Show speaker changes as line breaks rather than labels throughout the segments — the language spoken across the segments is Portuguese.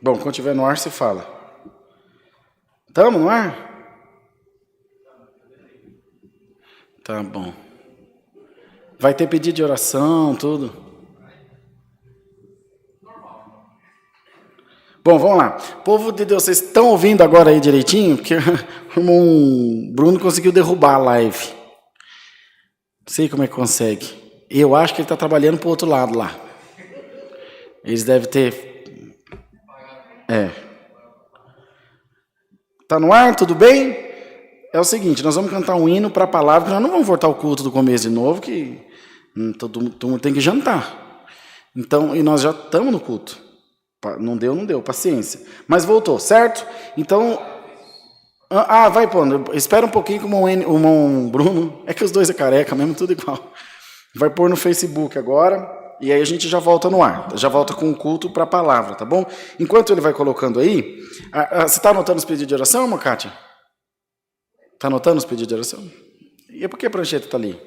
Bom, quando tiver no ar, se fala. Estamos no ar? Tá bom. Vai ter pedido de oração, tudo? Bom, vamos lá. Povo de Deus, vocês estão ouvindo agora aí direitinho? Porque o irmão Bruno conseguiu derrubar a live. Não sei como é que consegue. Eu acho que ele está trabalhando para o outro lado lá. Eles devem ter... É. Tá no ar? Tudo bem? É o seguinte, nós vamos cantar um hino para a palavra, porque nós não vamos voltar ao culto do começo de novo, que todo mundo tem que jantar. Então, e nós já estamos no culto. Não deu, paciência. Mas voltou, certo? Então... vai pondo. Espera um pouquinho que o Bruno... É que os dois é careca mesmo, tudo igual. Vai pôr no Facebook agora, e aí a gente já volta no ar. Já volta com o culto para a palavra, tá bom? Enquanto ele vai colocando aí... você está anotando os pedidos de oração, Macate? Está anotando os pedidos de oração? E por que a prancheta está ali?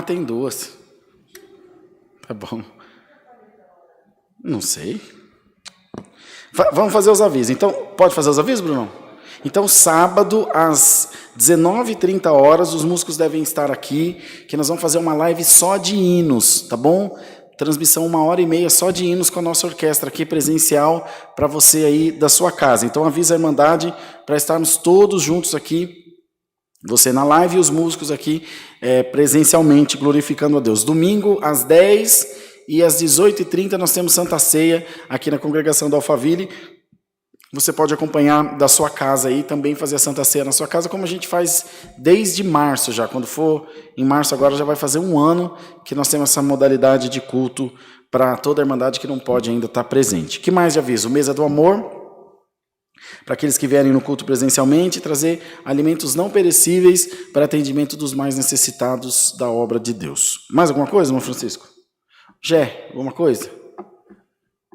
Tem duas. Tá bom. Não sei. Vamos fazer os avisos. Então, pode fazer os avisos, Bruno? Então, sábado, às 19h30, os músicos devem estar aqui, que nós vamos fazer uma live só de hinos, tá bom? Transmissão 1h30 só de hinos com a nossa orquestra aqui, presencial, para você aí da sua casa. Então, avisa a Irmandade para estarmos todos juntos aqui, você na live e os músicos aqui presencialmente, glorificando a Deus. Domingo, às 10h e às 18h30 nós temos Santa Ceia aqui na congregação da Alphaville. Você pode acompanhar da sua casa aí, também fazer a Santa Ceia na sua casa, como a gente faz desde março já. Quando for em março agora já vai fazer um ano que nós temos essa modalidade de culto para toda a Irmandade que não pode ainda estar presente. O que mais de aviso? Mesa do Amor, para aqueles que vierem no culto presencialmente, trazer alimentos não perecíveis para atendimento dos mais necessitados da obra de Deus. Mais alguma coisa, irmão Francisco? Gé, alguma coisa?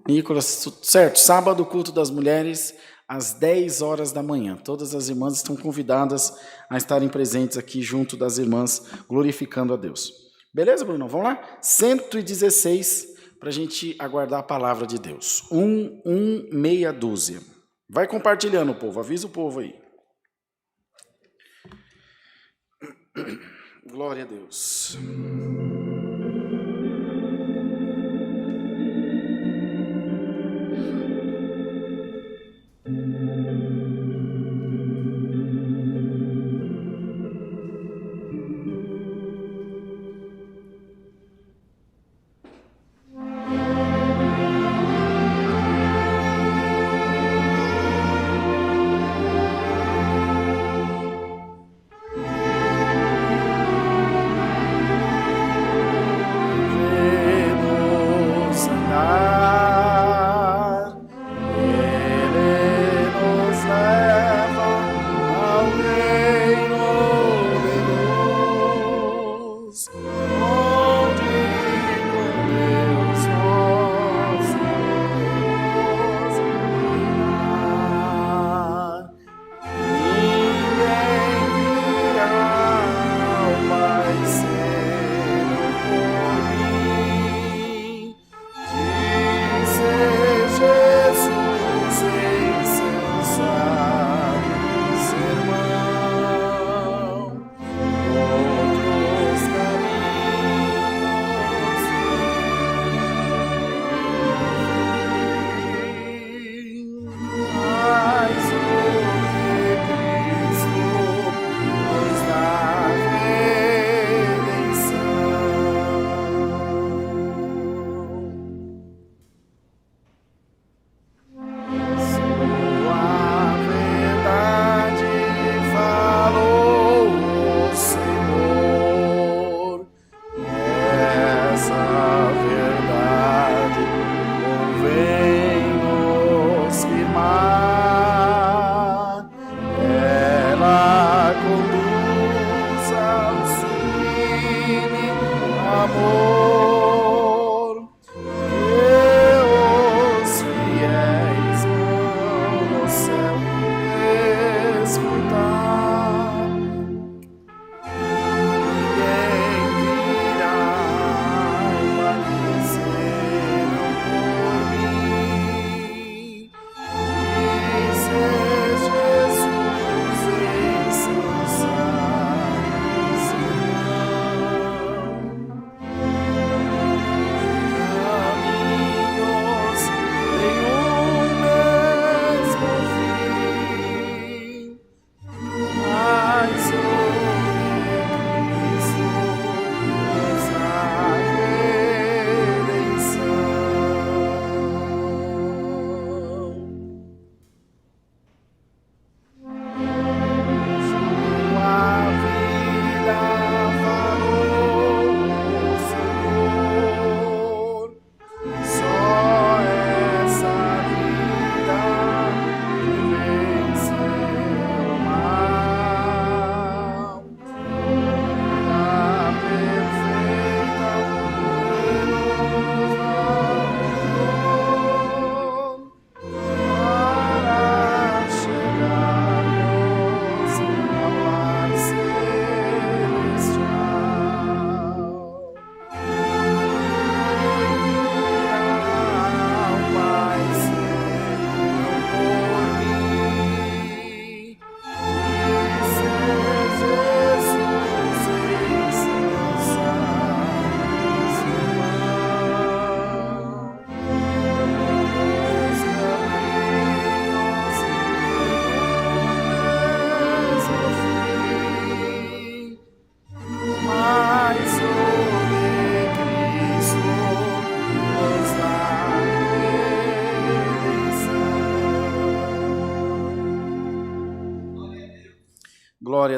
Nicolas, certo. Sábado, culto das mulheres, às 10h da manhã. Todas as irmãs estão convidadas a estarem presentes aqui junto das irmãs, glorificando a Deus. Beleza, Bruno? Vamos lá? 116, para a gente aguardar a palavra de Deus. 1:6. Vai compartilhando, povo. Avisa o povo aí. Glória a Deus.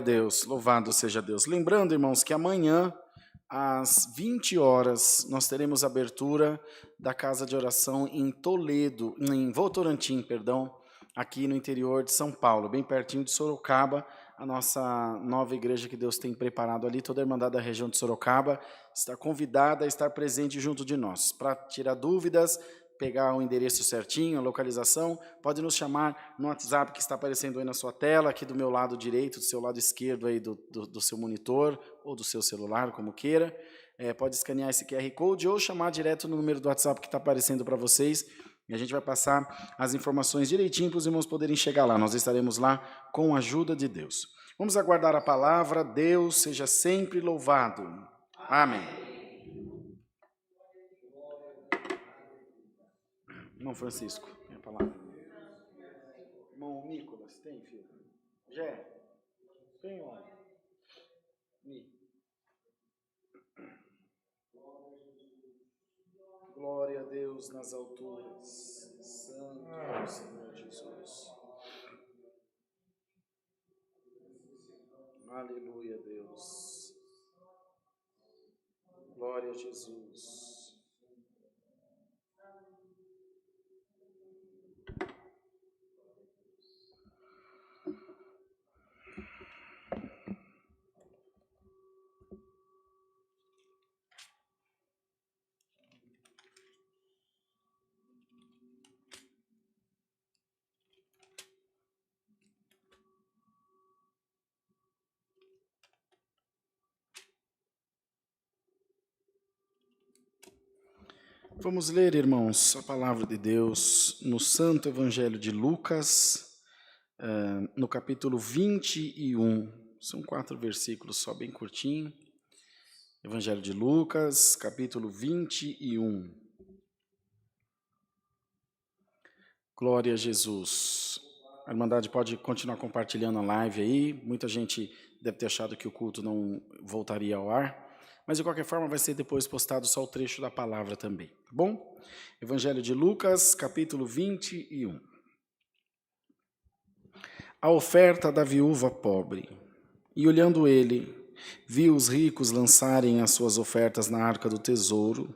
Deus, louvado seja Deus. Lembrando, irmãos, que amanhã, às 20 horas, nós teremos abertura da casa de oração em Toledo, em Votorantim, perdão, aqui no interior de São Paulo, bem pertinho de Sorocaba, a nossa nova igreja que Deus tem preparado ali. Toda a irmandade da região de Sorocaba está convidada a estar presente junto de nós. Para tirar dúvidas, pegar o endereço certinho, a localização, pode nos chamar no WhatsApp que está aparecendo aí na sua tela, aqui do meu lado direito, do seu lado esquerdo aí do seu monitor, ou do seu celular, como queira. Pode escanear esse QR Code ou chamar direto no número do WhatsApp que está aparecendo para vocês, e a gente vai passar as informações direitinho para os irmãos poderem chegar lá. Nós estaremos lá com a ajuda de Deus. Vamos aguardar a palavra. Deus seja sempre louvado. Amém. Irmão Francisco, tem a palavra. Irmão Nicolas, tem, filho? Jé, tem lá. Glória a Deus nas alturas. Santo é o Senhor Jesus. Aleluia, Deus. Glória a Jesus. Vamos ler, irmãos, a palavra de Deus no Santo Evangelho de Lucas, no capítulo 21. São 4 versículos, só bem curtinho. Evangelho de Lucas, capítulo 21. Glória a Jesus. A Irmandade pode continuar compartilhando a live aí. Muita gente deve ter achado que o culto não voltaria ao ar. Mas, de qualquer forma, vai ser depois postado só o trecho da palavra também, tá bom? Evangelho de Lucas, capítulo 21. A oferta da viúva pobre. E, olhando ele, viu os ricos lançarem as suas ofertas na arca do tesouro,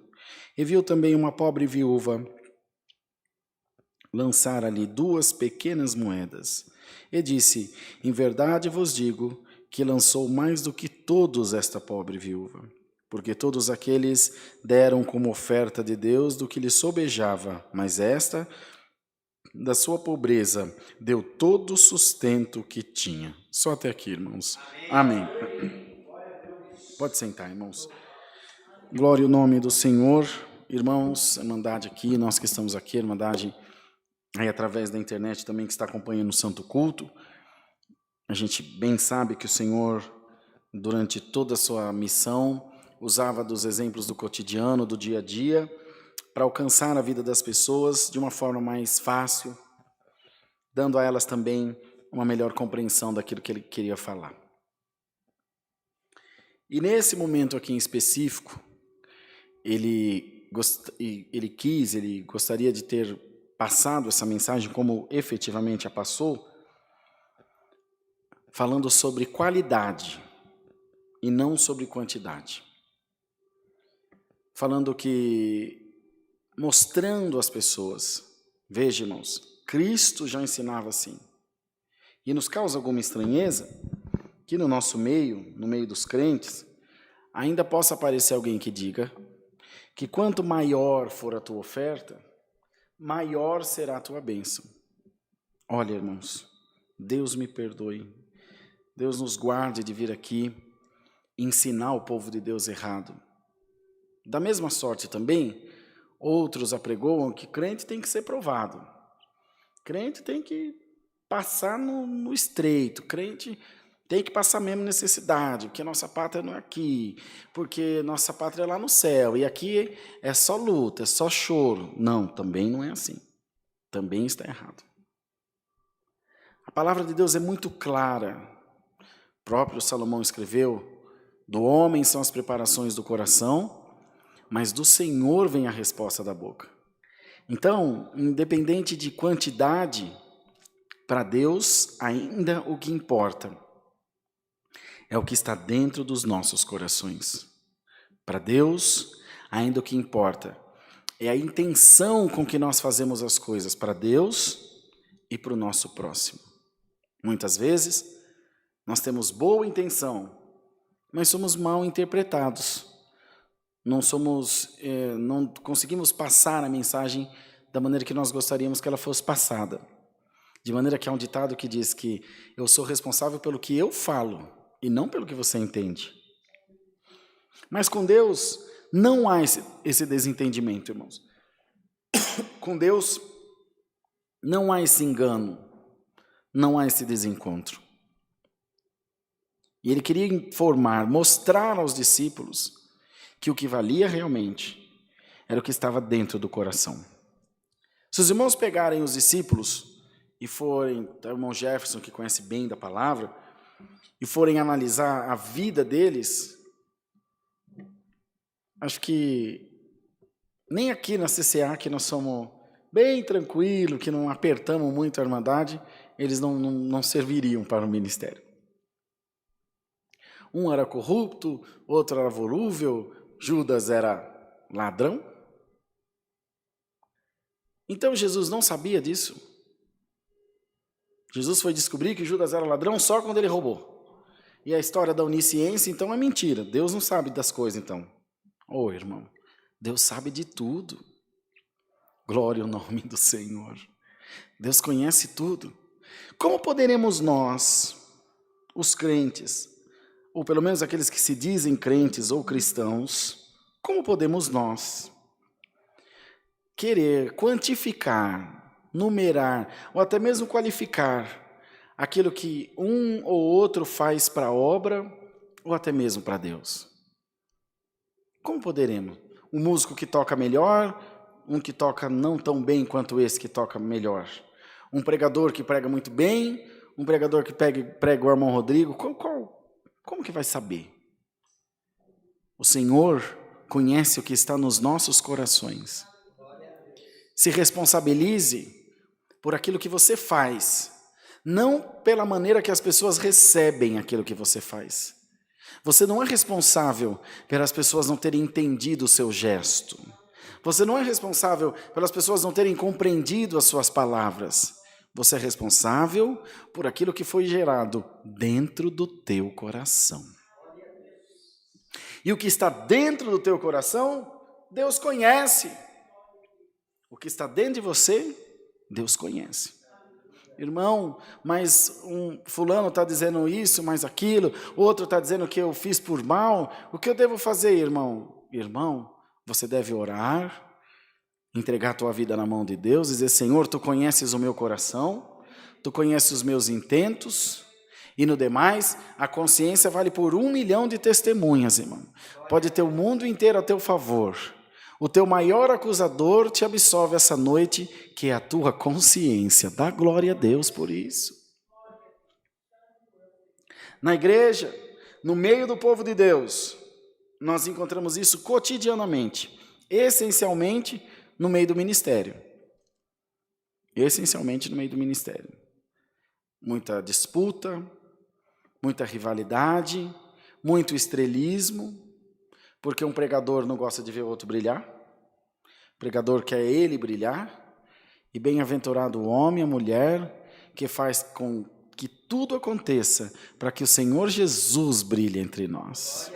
e viu também uma pobre viúva lançar ali 2 pequenas moedas. E disse: em verdade vos digo que lançou mais do que todos esta pobre viúva. Porque todos aqueles deram como oferta de Deus do que lhe sobejava, mas esta, da sua pobreza, deu todo o sustento que tinha. Só até aqui, irmãos. Amém. Pode sentar, irmãos. Glória ao nome do Senhor. Irmãos, a Irmandade aqui, nós que estamos aqui, a Irmandade aí através da internet também que está acompanhando o Santo Culto. A gente bem sabe que o Senhor, durante toda a sua missão, usava dos exemplos do cotidiano, do dia a dia, para alcançar a vida das pessoas de uma forma mais fácil, dando a elas também uma melhor compreensão daquilo que ele queria falar. E nesse momento aqui em específico, ele gostaria de ter passado essa mensagem como efetivamente a passou, falando sobre qualidade e não sobre quantidade. Falando que, mostrando às pessoas, veja, irmãos, Cristo já ensinava assim. E nos causa alguma estranheza que no nosso meio, no meio dos crentes, ainda possa aparecer alguém que diga que quanto maior for a tua oferta, maior será a tua bênção. Olha, irmãos, Deus me perdoe. Deus nos guarde de vir aqui ensinar o povo de Deus errado. Da mesma sorte também, outros apregoam que crente tem que ser provado. Crente tem que passar no estreito. Crente tem que passar mesmo necessidade, porque nossa pátria não é aqui, porque nossa pátria é lá no céu, e aqui é só luta, é só choro. Não, também não é assim. Também está errado. A palavra de Deus é muito clara. O próprio Salomão escreveu: do homem são as preparações do coração, mas do Senhor vem a resposta da boca. Então, independente de quantidade, para Deus ainda o que importa é o que está dentro dos nossos corações. Para Deus, ainda o que importa é a intenção com que nós fazemos as coisas para Deus e para o nosso próximo. Muitas vezes, nós temos boa intenção, mas somos mal interpretados. Não conseguimos passar a mensagem da maneira que nós gostaríamos que ela fosse passada. De maneira que há um ditado que diz que eu sou responsável pelo que eu falo e não pelo que você entende. Mas com Deus não há esse desentendimento, irmãos. Com Deus não há esse engano, não há esse desencontro. E ele queria informar, mostrar aos discípulos que o que valia realmente era o que estava dentro do coração. Se os irmãos pegarem os discípulos e forem, o irmão Jefferson, que conhece bem da palavra, e forem analisar a vida deles, acho que nem aqui na CCA, que nós somos bem tranquilos, que não apertamos muito a irmandade, eles não serviriam para o ministério. Um era corrupto, outro era volúvel, Judas era ladrão. Então Jesus não sabia disso. Jesus foi descobrir que Judas era ladrão só quando ele roubou. E a história da onisciência, então, é mentira. Deus não sabe das coisas, então. Ô, irmão, Deus sabe de tudo. Glória ao nome do Senhor. Deus conhece tudo. Como poderemos nós, os crentes, ou pelo menos aqueles que se dizem crentes ou cristãos, como podemos nós querer quantificar, numerar, ou até mesmo qualificar aquilo que um ou outro faz para a obra, ou até mesmo para Deus? Como poderemos? Um músico que toca melhor, um que toca não tão bem quanto esse que toca melhor. Um pregador que prega muito bem, um pregador que prega o irmão Rodrigo. Como que vai saber? O Senhor conhece o que está nos nossos corações. Se responsabilize por aquilo que você faz, não pela maneira que as pessoas recebem aquilo que você faz. Você não é responsável pelas pessoas não terem entendido o seu gesto. Você não é responsável pelas pessoas não terem compreendido as suas palavras. Você é responsável por aquilo que foi gerado dentro do teu coração. E o que está dentro do teu coração, Deus conhece. O que está dentro de você, Deus conhece. Irmão, mas fulano está dizendo isso, mas aquilo, outro está dizendo que eu fiz por mal. O que eu devo fazer, irmão? Irmão, você deve orar, entregar a tua vida na mão de Deus, dizer: Senhor, tu conheces o meu coração, tu conheces os meus intentos, e no demais, a consciência vale por 1 milhão de testemunhas, irmão. Pode ter o mundo inteiro a teu favor. O teu maior acusador te absolve essa noite, que é a tua consciência. Dá glória a Deus por isso. Na igreja, no meio do povo de Deus, nós encontramos isso cotidianamente, essencialmente no meio do ministério. Essencialmente no meio do ministério. Muita disputa, muita rivalidade, muito estrelismo, porque um pregador não gosta de ver o outro brilhar. O pregador quer ele brilhar. E bem-aventurado o homem e a mulher que faz com que tudo aconteça para que o Senhor Jesus brilhe entre nós.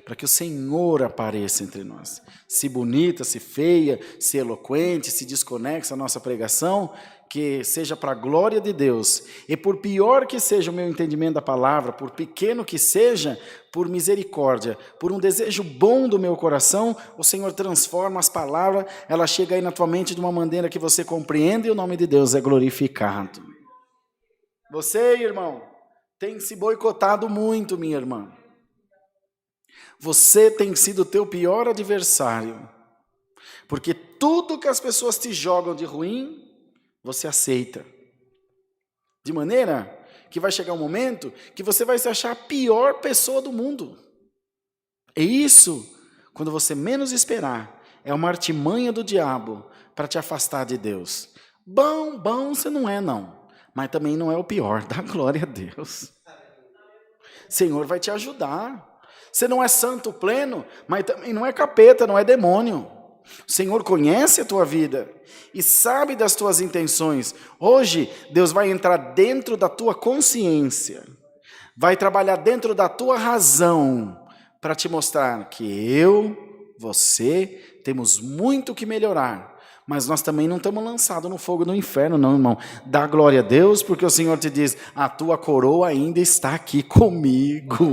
Para que o Senhor apareça entre nós. Se bonita, se feia, se eloquente, se desconexa a nossa pregação, que seja para a glória de Deus. E por pior que seja o meu entendimento da palavra, por pequeno que seja, por misericórdia, por um desejo bom do meu coração, o Senhor transforma as palavras, ela chega aí na tua mente de uma maneira que você compreende e o nome de Deus é glorificado. Você, irmão, tem se boicotado muito, minha irmã. Você tem sido o teu pior adversário, porque tudo que as pessoas te jogam de ruim, você aceita. De maneira que vai chegar um momento que você vai se achar a pior pessoa do mundo. E isso, quando você menos esperar, é uma artimanha do diabo para te afastar de Deus. Bom você não é, não. Mas também não é o pior. Dá glória a Deus. o Senhor vai te ajudar. Você não é santo pleno, mas também não é capeta, não é demônio. O Senhor conhece a tua vida e sabe das tuas intenções. Hoje, Deus vai entrar dentro da tua consciência, vai trabalhar dentro da tua razão, para te mostrar que eu, você, temos muito que melhorar. Mas nós também não estamos lançados no fogo do inferno, não, irmão. Dá glória a Deus, porque o Senhor te diz, a tua coroa ainda está aqui comigo.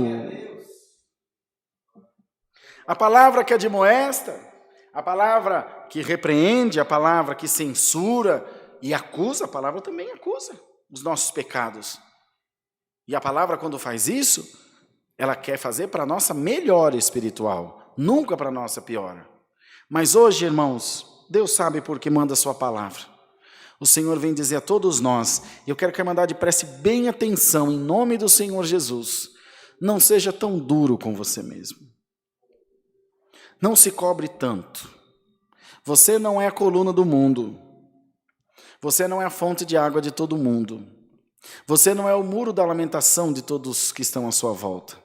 A palavra que admoesta, a palavra que repreende, a palavra que censura e acusa, a palavra também acusa os nossos pecados. E a palavra, quando faz isso, ela quer fazer para a nossa melhora espiritual, nunca para a nossa piora. Mas hoje, irmãos, Deus sabe por que manda a sua palavra. O Senhor vem dizer a todos nós, e eu quero que a Irmandade preste bem atenção, em nome do Senhor Jesus, não seja tão duro com você mesmo. Não se cobre tanto. Você não é a coluna do mundo. Você não é a fonte de água de todo mundo. Você não é o muro da lamentação de todos que estão à sua volta.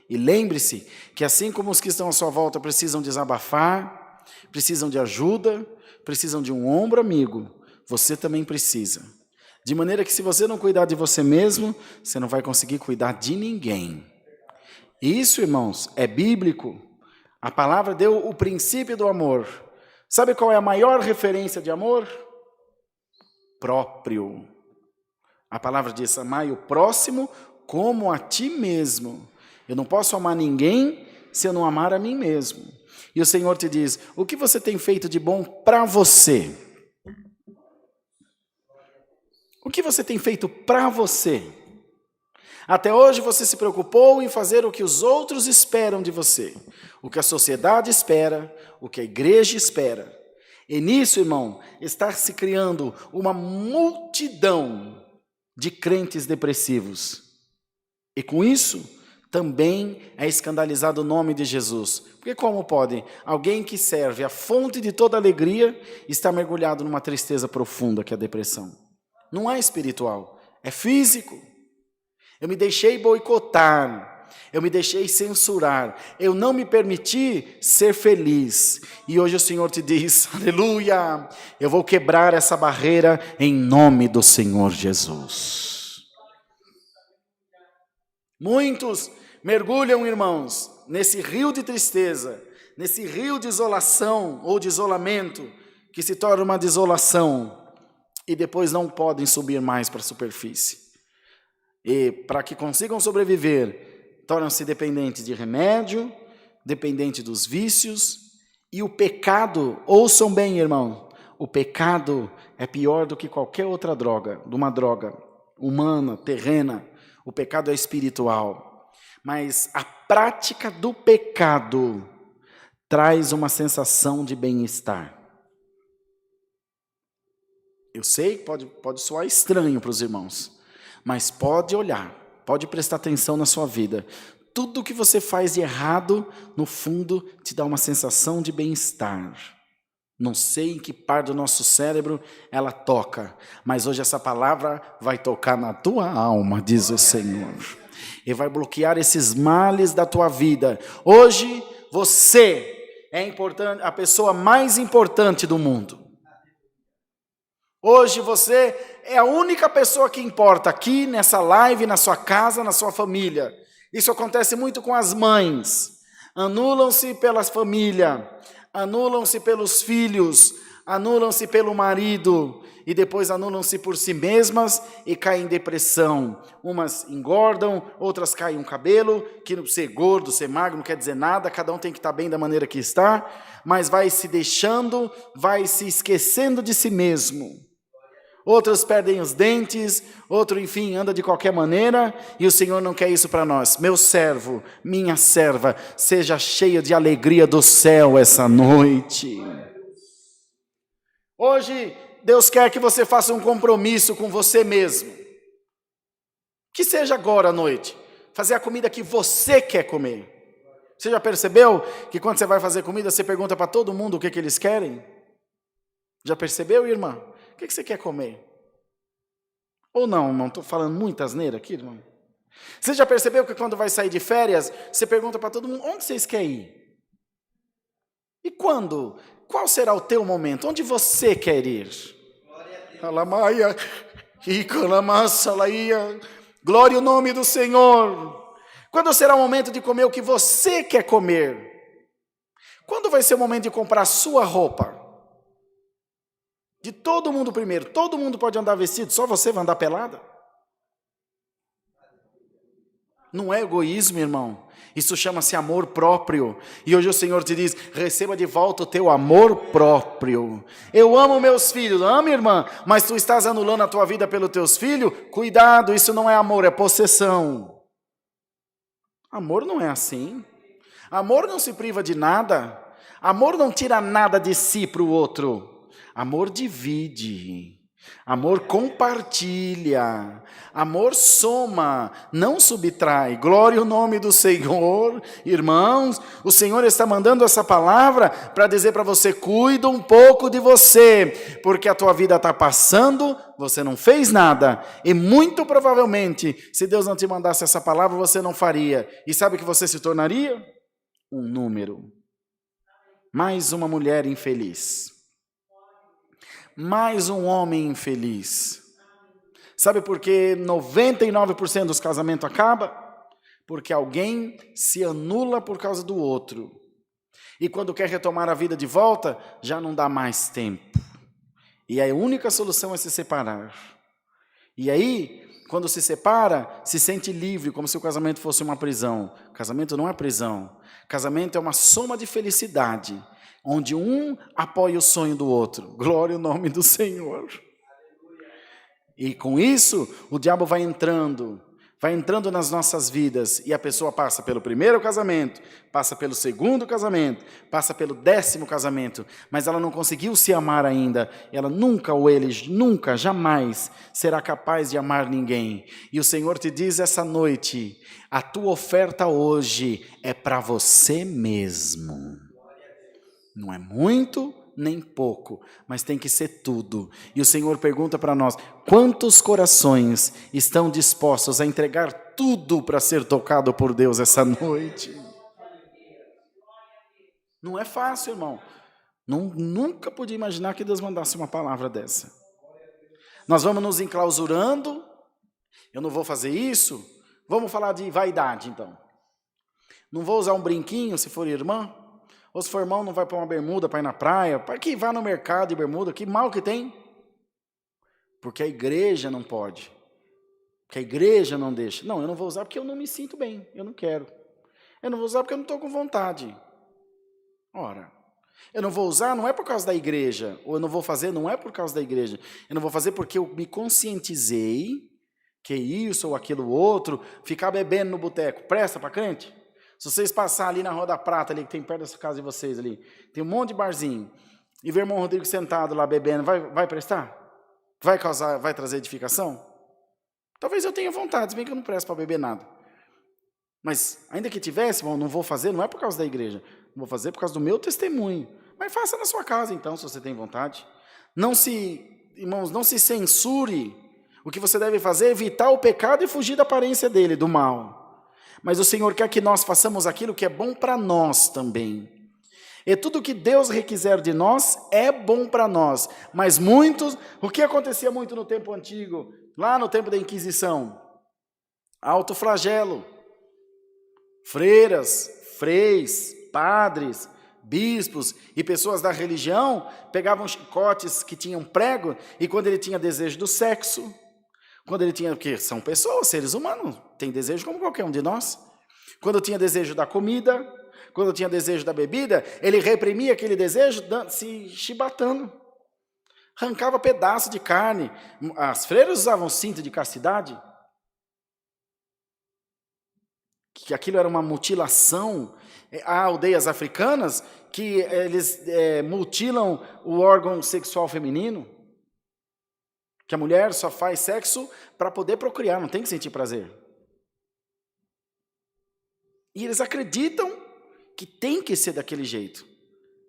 E lembre-se que assim como os que estão à sua volta precisam desabafar, precisam de ajuda, precisam de um ombro amigo, você também precisa. De maneira que se você não cuidar de você mesmo, você não vai conseguir cuidar de ninguém. Isso, irmãos, é bíblico. A palavra deu o princípio do amor. Sabe qual é a maior referência de amor? Próprio. A palavra diz, amai o próximo como a ti mesmo. Eu não posso amar ninguém se eu não amar a mim mesmo. E o Senhor te diz, o que você tem feito de bom para você? O que você tem feito para você? Até hoje você se preocupou em fazer o que os outros esperam de você, o que a sociedade espera, o que a igreja espera. E nisso, irmão, está se criando uma multidão de crentes depressivos. E com isso, também é escandalizado o nome de Jesus. Porque como pode alguém que serve a fonte de toda alegria estar mergulhado numa tristeza profunda que é a depressão? Não é espiritual, é físico. Eu me deixei boicotar, eu me deixei censurar, eu não me permiti ser feliz. E hoje o Senhor te diz, aleluia, eu vou quebrar essa barreira em nome do Senhor Jesus. Muitos mergulham, irmãos, nesse rio de tristeza, nesse rio de isolação ou de isolamento, que se torna uma desolação, e depois não podem subir mais para a superfície. E para que consigam sobreviver, tornam-se dependentes de remédio, dependentes dos vícios, e o pecado, ouçam bem, irmão, o pecado é pior do que qualquer outra droga, de uma droga humana, terrena. O pecado é espiritual. Mas a prática do pecado traz uma sensação de bem-estar. Eu sei que pode soar estranho para os irmãos, mas pode olhar, pode prestar atenção na sua vida. Tudo que você faz de errado, no fundo, te dá uma sensação de bem-estar. Não sei em que parte do nosso cérebro ela toca, mas hoje essa palavra vai tocar na tua alma, diz o Senhor. E vai bloquear esses males da tua vida. Hoje você é importante, a pessoa mais importante do mundo. Hoje você é a única pessoa que importa aqui, nessa live, na sua casa, na sua família. Isso acontece muito com as mães. Anulam-se pela família, anulam-se pelos filhos, anulam-se pelo marido e depois anulam-se por si mesmas e caem em depressão. Umas engordam, outras caem um cabelo, que ser gordo, ser magro não quer dizer nada, cada um tem que estar bem da maneira que está, mas vai se deixando, vai se esquecendo de si mesmo. Outros perdem os dentes, outro, enfim, anda de qualquer maneira, e o Senhor não quer isso para nós. Meu servo, minha serva, seja cheio de alegria do céu essa noite. Hoje, Deus quer que você faça um compromisso com você mesmo. Que seja agora à noite, fazer a comida que você quer comer. Você já percebeu que quando você vai fazer comida, você pergunta para todo mundo o que eles querem? Já percebeu, irmã? O que você quer comer? Ou não, irmão? Estou falando muita asneira aqui, irmão. Você já percebeu que quando vai sair de férias, você pergunta para todo mundo, onde vocês querem ir? E quando? Qual será o teu momento? Onde você quer ir? Alamaia, glória ao nome do Senhor. Quando será o momento de comer o que você quer comer? Quando vai ser o momento de comprar a sua roupa? De todo mundo primeiro. Todo mundo pode andar vestido, só você vai andar pelada? Não é egoísmo, irmão. Isso chama-se amor próprio. E hoje o Senhor te diz, receba de volta o teu amor próprio. Eu amo meus filhos, ama, irmã, mas tu estás anulando a tua vida pelos teus filhos? Cuidado, isso não é amor, é possessão. Amor não é assim. Amor não se priva de nada. Amor não tira nada de si para o outro. Amor divide. Amor compartilha, amor soma, não subtrai. Glória ao nome do Senhor. Irmãos, o Senhor está mandando essa palavra para dizer para você, cuida um pouco de você, porque a tua vida está passando, você não fez nada, e muito provavelmente, se Deus não te mandasse essa palavra, você não faria. E sabe o que você se tornaria? Um número. Mais uma mulher infeliz. Mais um homem infeliz. Sabe por que 99% dos casamentos acabam? Porque alguém se anula por causa do outro. E quando quer retomar a vida de volta, já não dá mais tempo. E a única solução é se separar. E aí, quando se separa, se sente livre, como se o casamento fosse uma prisão. Casamento não é prisão. Casamento é uma soma de felicidade, onde um apoia o sonho do outro. Glória ao nome do Senhor. E com isso, o diabo vai entrando nas nossas vidas, e a pessoa passa pelo primeiro casamento, passa pelo segundo casamento, passa pelo 10º casamento, mas ela não conseguiu se amar ainda. Ela nunca, ou ele nunca, jamais será capaz de amar ninguém. E o Senhor te diz essa noite, a tua oferta hoje é para você mesmo. Não é muito, nem pouco, mas tem que ser tudo. E o Senhor pergunta para nós, quantos corações estão dispostos a entregar tudo para ser tocado por Deus essa noite? Não é fácil, irmão. Nunca podia imaginar que Deus mandasse uma palavra dessa. Nós vamos nos enclausurando, eu não vou fazer isso, vamos falar de vaidade então. Não vou usar um brinquinho se for irmã? Ou se for irmão, não vai pôr uma bermuda para ir na praia? Para que vá no mercado de bermuda? Que mal que tem? Porque a igreja não pode. Porque a igreja não deixa. Não, eu não vou usar porque eu não me sinto bem. Eu não quero. Eu não vou usar porque eu não estou com vontade. Ora, eu não vou usar não é por causa da igreja. Ou eu não vou fazer não é por causa da igreja. Eu não vou fazer porque eu me conscientizei que isso ou aquilo outro, ficar bebendo no boteco, presta para crente? Se vocês passarem ali na Rua da Prata, ali, que tem perto dessa casa de vocês ali, tem um monte de barzinho, e ver o irmão Rodrigo sentado lá bebendo, vai prestar? Vai trazer edificação? Talvez eu tenha vontade, se bem que eu não presto para beber nada. Mas, ainda que tivesse, irmão, não vou fazer, não é por causa da igreja, não vou fazer por causa do meu testemunho. Mas faça na sua casa, então, se você tem vontade. Irmãos, não se censure. O que você deve fazer é evitar o pecado e fugir da aparência dele, do mal. Mas o Senhor quer que nós façamos aquilo que é bom para nós também. E tudo que Deus requiser de nós é bom para nós. Mas o que acontecia muito no tempo antigo, lá no tempo da Inquisição? Autoflagelo. Freiras, freis, padres, bispos e pessoas da religião pegavam chicotes que tinham prego e quando ele tinha desejo do sexo, quando ele tinha, porque são pessoas, seres humanos, tem desejo como qualquer um de nós. Quando tinha desejo da comida, quando tinha desejo da bebida, ele reprimia aquele desejo se chibatando. Arrancava pedaço de carne. As freiras usavam cinto de castidade. Que aquilo era uma mutilação. Há aldeias africanas que eles mutilam o órgão sexual feminino. Que a mulher só faz sexo para poder procriar, não tem que sentir prazer. E eles acreditam que tem que ser daquele jeito.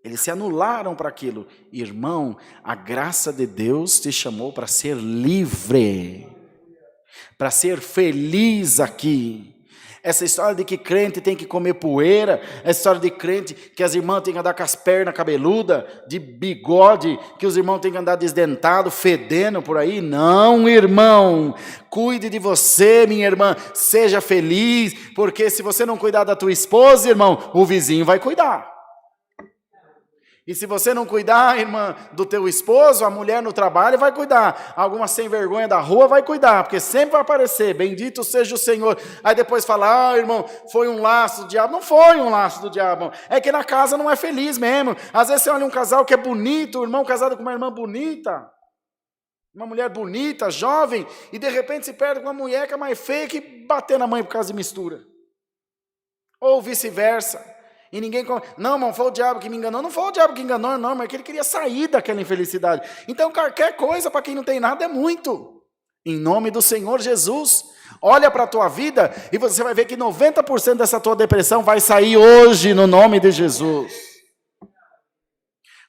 Eles se anularam para aquilo. Irmão, a graça de Deus te chamou para ser livre. para ser feliz aqui. Essa história de que crente tem que comer poeira, essa história de crente que as irmãs têm que andar com as pernas cabeludas, de bigode, que os irmãos têm que andar desdentado, fedendo por aí. Não, irmão, cuide de você, minha irmã, seja feliz, porque se você não cuidar da tua esposa, irmão, o vizinho vai cuidar. E se você não cuidar, irmã, do teu esposo, a mulher no trabalho vai cuidar. Alguma sem vergonha da rua vai cuidar, porque sempre vai aparecer, bendito seja o Senhor. Aí depois fala, irmão, foi um laço do diabo. Não foi um laço do diabo, é que na casa não é feliz mesmo. Às vezes você olha um casal que é bonito, o irmão casado com uma irmã bonita, uma mulher bonita, jovem, e de repente se perde com uma mulher que é mais feia que bater na mãe por causa de mistura. Ou vice-versa. E ninguém... Não, irmão, foi o diabo que me enganou. Não foi o diabo que enganou, não, mas é que ele queria sair daquela infelicidade. Então, qualquer coisa para quem não tem nada é muito. Em nome do Senhor Jesus, olha para a tua vida e você vai ver que 90% dessa tua depressão vai sair hoje no nome de Jesus.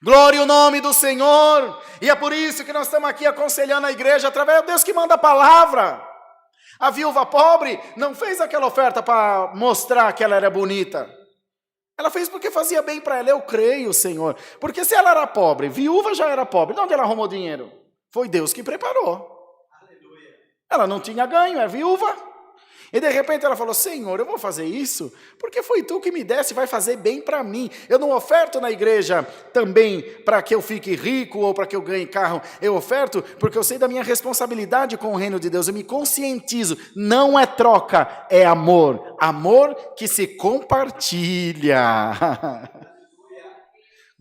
Glória ao nome do Senhor. E é por isso que nós estamos aqui aconselhando a igreja através de Deus que manda a palavra. A viúva pobre não fez aquela oferta para mostrar que ela era bonita. Ela fez porque fazia bem para ela, eu creio, Senhor. Porque se ela era pobre, viúva já era pobre, de onde ela arrumou dinheiro? Foi Deus que preparou. Aleluia. Ela não tinha ganho, é viúva. E de repente ela falou, Senhor, eu vou fazer isso porque foi tu que me desse e vai fazer bem para mim. Eu não oferto na igreja também para que eu fique rico ou para que eu ganhe carro. Eu oferto porque eu sei da minha responsabilidade com o reino de Deus. Eu me conscientizo. Não é troca, é amor. Amor que se compartilha.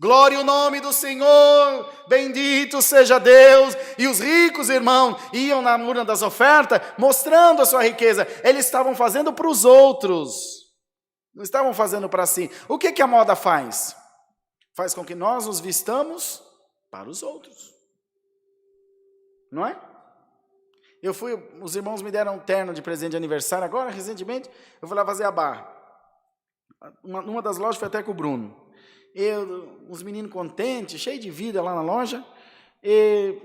Glória ao nome do Senhor, bendito seja Deus. E os ricos, irmão, iam na urna das ofertas, mostrando a sua riqueza. Eles estavam fazendo para os outros, não estavam fazendo para si. O que a moda faz? Faz com que nós nos vistamos para os outros, não é? Os irmãos me deram um terno de presente de aniversário agora, recentemente, eu fui lá fazer a barra. Uma das lojas foi até com o Bruno. Os meninos contentes, cheios de vida lá na loja.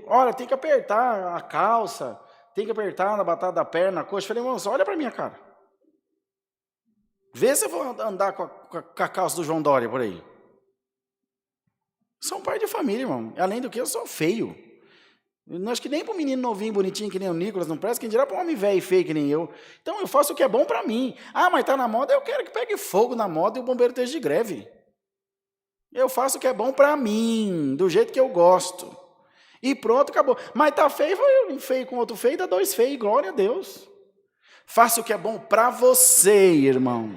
Olha, tem que apertar a calça, tem que apertar na batata da perna, a coxa. Falei, moço, olha para minha cara. Vê se eu vou andar com a calça do João Dória por aí. Sou um pai de família, irmão. Além do que, eu sou feio. Eu acho que nem para um menino novinho, bonitinho, que nem o Nicolas, não presta, quem dirá para um homem velho e feio que nem eu. Então eu faço o que é bom para mim. Ah, mas está na moda, eu quero que pegue fogo na moda e o bombeiro esteja de greve. Eu faço o que é bom para mim, do jeito que eu gosto. E pronto, acabou. Mas está feio, vai um feio com outro feio, dá dois feios, glória a Deus. Faça o que é bom para você, irmão.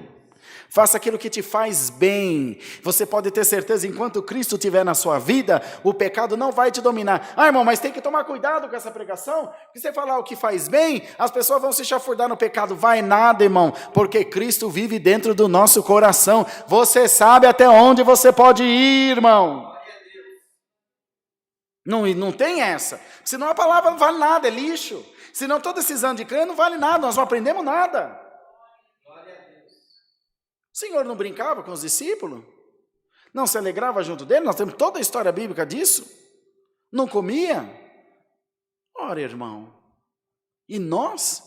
Faça aquilo que te faz bem. Você pode ter certeza, enquanto Cristo estiver na sua vida, o pecado não vai te dominar. Ah, irmão, mas tem que tomar cuidado com essa pregação, porque você falar o que faz bem, as pessoas vão se chafurdar no pecado. Vai nada, irmão, porque Cristo vive dentro do nosso coração. Você sabe até onde você pode ir, irmão. Não tem essa. Senão a palavra não vale nada, é lixo. Senão todos esses anos de crânio não vale nada, nós não aprendemos nada. O Senhor não brincava com os discípulos? Não se alegrava junto dele? Nós temos toda a história bíblica disso. Não comia? Ora, irmão, e nós,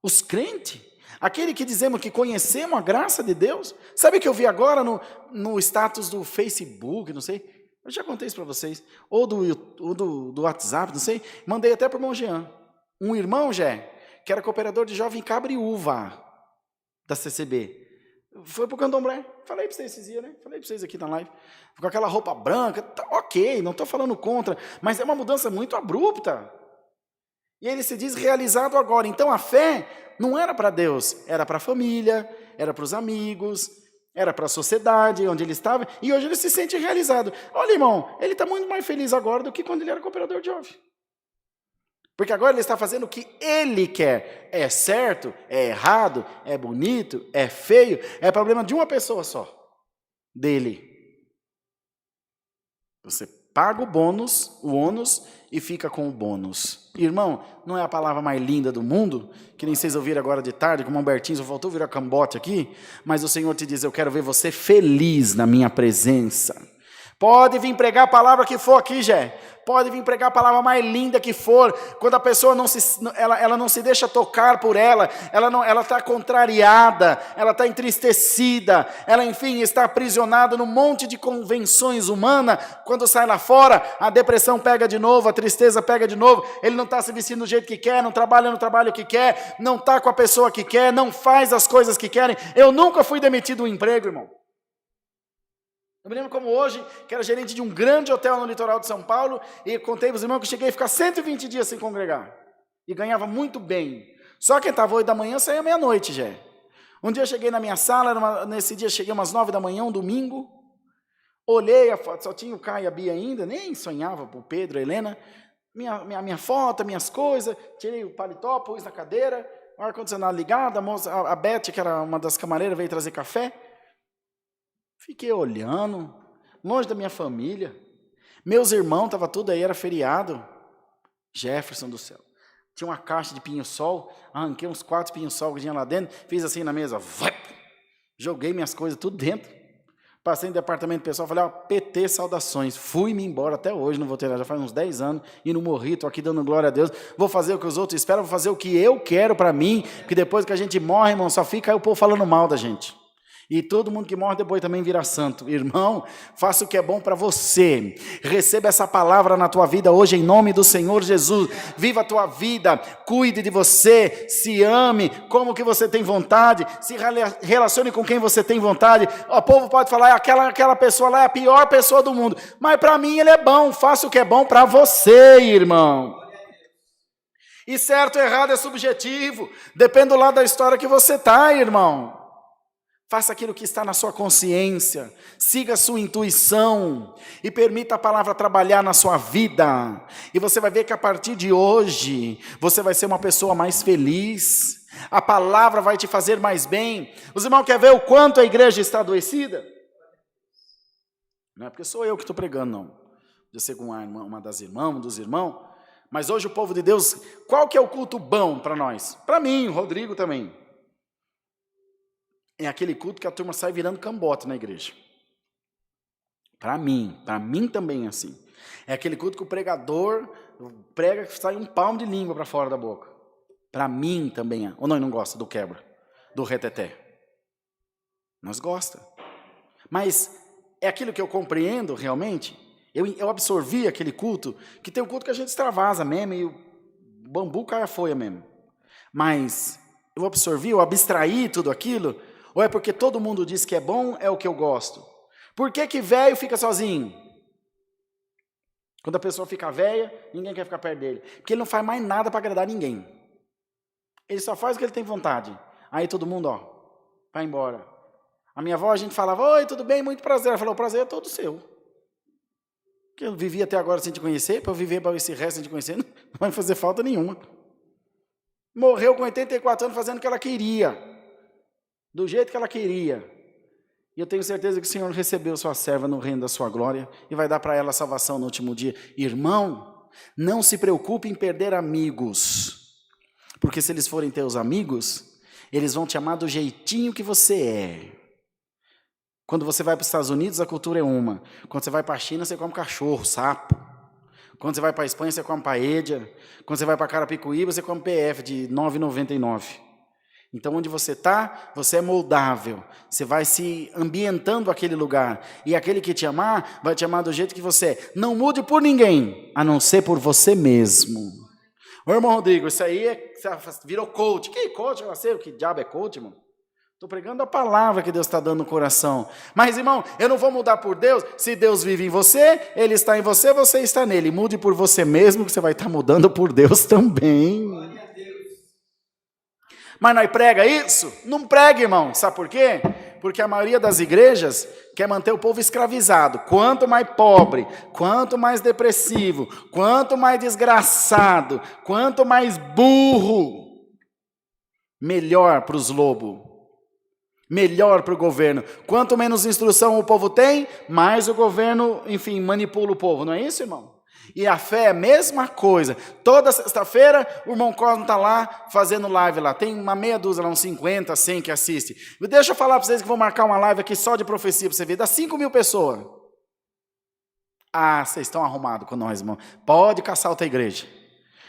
os crentes, aquele que dizemos que conhecemos a graça de Deus, sabe o que eu vi agora no status do Facebook, não sei, eu já contei isso para vocês, ou do WhatsApp, não sei, mandei até para o irmão Jean, um irmão, que era cooperador de jovem cabreúva da CCB, foi para o candomblé, falei para vocês esses dias, né? Falei para vocês aqui na live, com aquela roupa branca, tá, ok, não estou falando contra, mas é uma mudança muito abrupta. E ele se diz realizado agora. Então a fé não era para Deus, era para a família, era para os amigos, era para a sociedade onde ele estava, e hoje ele se sente realizado. Olha, irmão, ele está muito mais feliz agora do que quando ele era cooperador de jovem. Porque agora ele está fazendo o que ele quer. É certo, é errado, é bonito, é feio, é problema de uma pessoa só, dele. Você paga o ônus e fica com o bônus. Irmão, não é a palavra mais linda do mundo, que nem vocês ouviram agora de tarde, como o Humbertinho só faltou virar cambote aqui, mas o Senhor te diz, eu quero ver você feliz na minha presença. Pode vir pregar a palavra que for aqui, Jé. Pode vir pregar a palavra mais linda que for. Quando a pessoa ela não se deixa tocar por ela está contrariada, ela está entristecida, ela, enfim, está aprisionada num monte de convenções humanas. Quando sai lá fora, a depressão pega de novo, a tristeza pega de novo. Ele não está se vestindo do jeito que quer, não trabalha no trabalho que quer, não está com a pessoa que quer, não faz as coisas que querem. Eu nunca fui demitido do emprego, irmão. Eu me lembro como hoje, que era gerente de um grande hotel no litoral de São Paulo, e contei para os irmãos que cheguei a ficar 120 dias sem congregar. E ganhava muito bem. Só que estava 8 da manhã, saía meia-noite já. Um dia eu cheguei na minha sala, nesse dia cheguei umas 9 da manhã, um domingo. Olhei a foto, só tinha o Caio e a Bia ainda, nem sonhava para o Pedro, a Helena. Minha foto, minhas coisas, tirei o paletó, pus na cadeira, o ar-condicionado ligado, a Beth, que era uma das camareiras, veio trazer café. Fiquei olhando, longe da minha família. Meus irmãos, estava tudo aí, era feriado. Jefferson do céu. Tinha uma caixa de pinho-sol, arranquei uns 4 pinho-sol que tinha lá dentro, fiz assim na mesa, joguei minhas coisas tudo dentro. Passei no departamento pessoal, falei, PT, saudações. Fui-me embora, até hoje não vou ter, já faz uns 10 anos, e não morri, estou aqui dando glória a Deus. Vou fazer o que os outros esperam, vou fazer o que eu quero para mim, porque depois que a gente morre, irmão, só fica aí o povo falando mal da gente. E todo mundo que morre depois também vira santo. Irmão, faça o que é bom para você. Receba essa palavra na tua vida hoje, em nome do Senhor Jesus. Viva a tua vida, cuide de você, se ame como que você tem vontade, se relacione com quem você tem vontade. O povo pode falar, aquela pessoa lá é a pior pessoa do mundo. Mas para mim ele é bom, faça o que é bom para você, irmão. E certo ou errado é subjetivo, depende do lado da história que você está, irmão. Faça aquilo que está na sua consciência, siga a sua intuição e permita a palavra trabalhar na sua vida. E você vai ver que a partir de hoje, você vai ser uma pessoa mais feliz, a palavra vai te fazer mais bem. Os irmãos querem ver o quanto a igreja está adoecida? Não é porque sou eu que estou pregando, não. Eu sei com uma das irmãs, um dos irmãos, mas hoje o povo de Deus, qual que é o culto bom para nós? Para mim, o Rodrigo também. É aquele culto que a turma sai virando cambote na igreja. Para mim também é assim. É aquele culto que o pregador prega que sai um palmo de língua para fora da boca. Para mim também é. Ou nós não gosta do quebra, do reteté? Nós gosta. Mas é aquilo que eu compreendo realmente. Eu absorvi aquele culto, que tem um culto que a gente extravasa mesmo, e o bambu cai a folha mesmo. Mas eu absorvi, eu abstraí tudo aquilo. Ou é porque todo mundo diz que é bom, é o que eu gosto? Por que velho fica sozinho? Quando a pessoa fica velha, ninguém quer ficar perto dele. Porque ele não faz mais nada para agradar ninguém. Ele só faz o que ele tem vontade. Aí todo mundo, vai embora. A minha avó, a gente falava, oi, tudo bem, muito prazer. Ela falou, o prazer é todo seu. Porque eu vivi até agora sem te conhecer, para eu viver para esse resto sem te conhecer, não vai fazer falta nenhuma. Morreu com 84 anos fazendo o que ela queria. Do jeito que ela queria. E eu tenho certeza que o Senhor recebeu sua serva no reino da sua glória e vai dar para ela a salvação no último dia. Irmão, não se preocupe em perder amigos. Porque se eles forem teus amigos, eles vão te amar do jeitinho que você é. Quando você vai para os Estados Unidos, a cultura é uma. Quando você vai para a China, você come cachorro, sapo. Quando você vai para a Espanha, você come paella. Quando você vai para Carapicuíba, você come PF de R$ 9,99. Então, onde você está, você é moldável. Você vai se ambientando aquele lugar. E aquele que te amar, vai te amar do jeito que você é. Não mude por ninguém, a não ser por você mesmo. Ô, irmão Rodrigo, isso aí virou coach. Que coach? Eu sei o que diabo é coach, irmão. Estou pregando a palavra que Deus está dando no coração. Mas, irmão, eu não vou mudar por Deus. Se Deus vive em você, Ele está em você, você está nele. Mude por você mesmo, que você vai estar mudando por Deus também. Mas nós prega isso? Não prega, irmão. Sabe por quê? Porque a maioria das igrejas quer manter o povo escravizado. Quanto mais pobre, quanto mais depressivo, quanto mais desgraçado, quanto mais burro, melhor para os lobos, melhor para o governo. Quanto menos instrução o povo tem, mais o governo, enfim, manipula o povo. Não é isso, irmão? E a fé é a mesma coisa. Toda sexta-feira o irmão Cosmo está lá fazendo live lá. Tem uma meia dúzia lá, uns 50, 100 que assiste. Deixa eu falar para vocês que vou marcar uma live aqui só de profecia para você ver. Dá 5.000 pessoas. Ah, vocês estão arrumados com nós, irmão. Pode caçar outra igreja.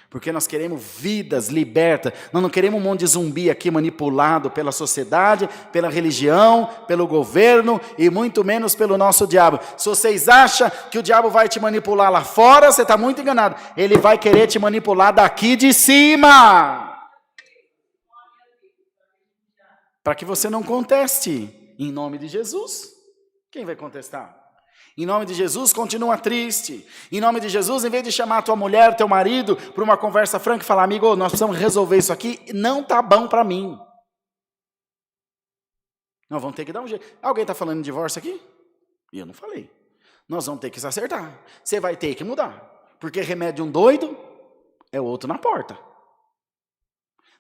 Porque nós queremos vidas libertas. Nós não queremos um monte de zumbi aqui manipulado pela sociedade, pela religião, pelo governo e muito menos pelo nosso diabo. Se vocês acham que o diabo vai te manipular lá fora, você está muito enganado. Ele vai querer te manipular daqui de cima. Para que você não conteste. Em nome de Jesus. Quem vai contestar? Em nome de Jesus, continua triste. Em nome de Jesus, em vez de chamar a tua mulher, teu marido, para uma conversa franca e falar, amigo, nós precisamos resolver isso aqui, não está bom para mim. Nós vamos ter que dar um jeito. Alguém está falando de divórcio aqui? E eu não falei. Nós vamos ter que se acertar. Você vai ter que mudar. Porque remédio de um doido é o outro na porta.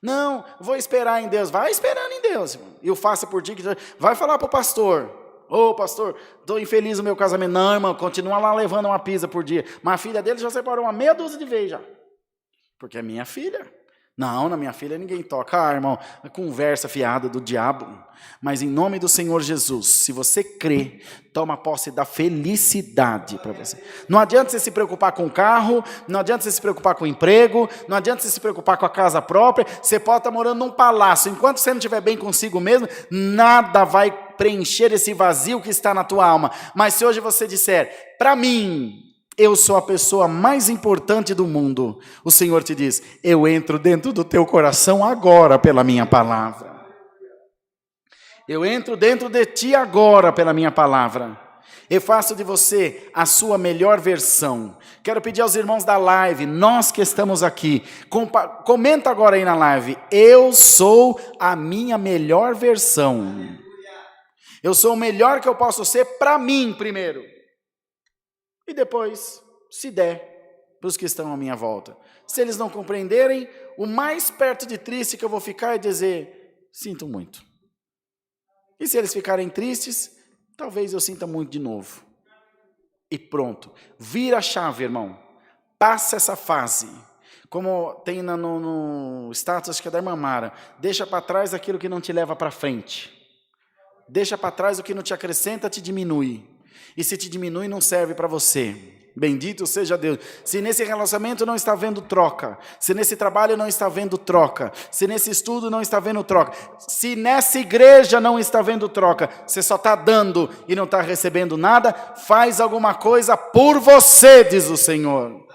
Não, vou esperar em Deus. Vai esperando em Deus. E o faça por ti. Vai falar para o pastor. Ô, pastor, estou infeliz no meu casamento. Não, irmão, continua lá levando uma pizza por dia. Mas a filha dele já separou uma meia dúzia de vezes já. Porque é minha filha. Não, na minha filha ninguém toca. Ah, irmão, conversa fiada do diabo. Mas em nome do Senhor Jesus, se você crê, toma posse da felicidade para você. Não adianta você se preocupar com o carro, não adianta você se preocupar com o emprego, não adianta você se preocupar com a casa própria. Você pode estar morando num palácio. Enquanto você não estiver bem consigo mesmo, nada vai preencher esse vazio que está na tua alma. Mas se hoje você disser, para mim, eu sou a pessoa mais importante do mundo, o Senhor te diz, eu entro dentro do teu coração agora pela minha palavra. Eu entro dentro de ti agora pela minha palavra. Eu faço de você a sua melhor versão. Quero pedir aos irmãos da live, nós que estamos aqui, comenta agora aí na live, eu sou a minha melhor versão. Eu sou o melhor que eu posso ser para mim primeiro. E depois, se der, para os que estão à minha volta. Se eles não compreenderem, o mais perto de triste que eu vou ficar é dizer, sinto muito. E se eles ficarem tristes, talvez eu sinta muito de novo. E pronto. Vira a chave, irmão. Passa essa fase. Como tem no status, acho que é da irmã Mara. Deixa para trás aquilo que não te leva para frente. Deixa para trás o que não te acrescenta, te diminui. E se te diminui, não serve para você. Bendito seja Deus. Se nesse relacionamento não está vendo troca, se nesse trabalho não está vendo troca, se nesse estudo não está vendo troca, se nessa igreja não está vendo troca, você só está dando e não está recebendo nada, faz alguma coisa por você, diz o Senhor.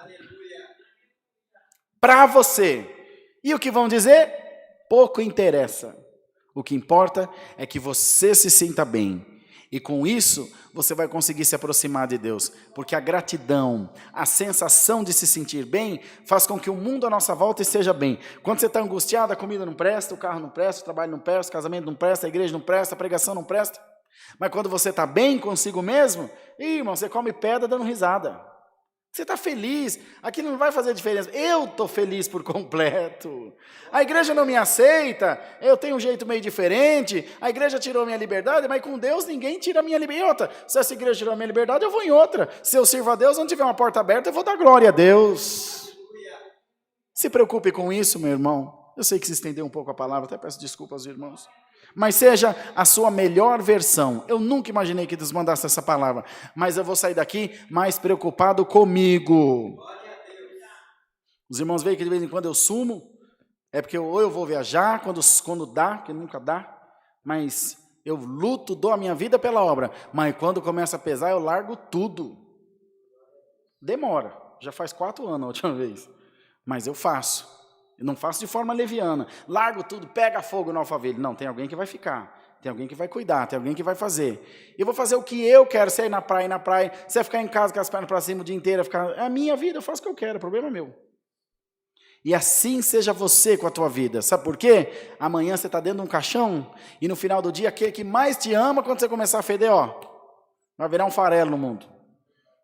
Para você. E o que vão dizer? Pouco interessa. O que importa é que você se sinta bem. E com isso, você vai conseguir se aproximar de Deus. Porque a gratidão, a sensação de se sentir bem, faz com que o mundo à nossa volta esteja bem. Quando você está angustiado, a comida não presta, o carro não presta, o trabalho não presta, o casamento não presta, a igreja não presta, a pregação não presta. Mas quando você está bem consigo mesmo, irmão, você come pedra dando risada. Você está feliz, aquilo não vai fazer diferença. Eu estou feliz por completo. A igreja não me aceita, eu tenho um jeito meio diferente, a igreja tirou a minha liberdade, mas com Deus ninguém tira a minha liberdade. Se essa igreja tirou a minha liberdade, eu vou em outra. Se eu sirvo a Deus, onde tiver uma porta aberta, eu vou dar glória a Deus. Se preocupe com isso, meu irmão. Eu sei que se estendeu um pouco a palavra, até peço desculpa aos irmãos. Mas seja a sua melhor versão. Eu nunca imaginei que Deus mandasse essa palavra. Mas eu vou sair daqui mais preocupado comigo. Os irmãos veem que de vez em quando eu sumo. É porque ou eu vou viajar, quando dá, que nunca dá. Mas eu luto, dou a minha vida pela obra. Mas quando começa a pesar, eu largo tudo. Demora. Já faz 4 anos a última vez. Mas eu faço. Eu não faço de forma leviana. Largo tudo, pega fogo no alfaville. Não, tem alguém que vai ficar. Tem alguém que vai cuidar, tem alguém que vai fazer. Eu vou fazer o que eu quero. Se é ir na praia. Se é ficar em casa com as pernas para cima o dia inteiro. É a minha vida, eu faço o que eu quero, o problema é meu. E assim seja você com a tua vida. Sabe por quê? Amanhã você está dentro de um caixão e no final do dia, aquele que mais te ama, quando você começar a feder, vai virar um farelo no mundo.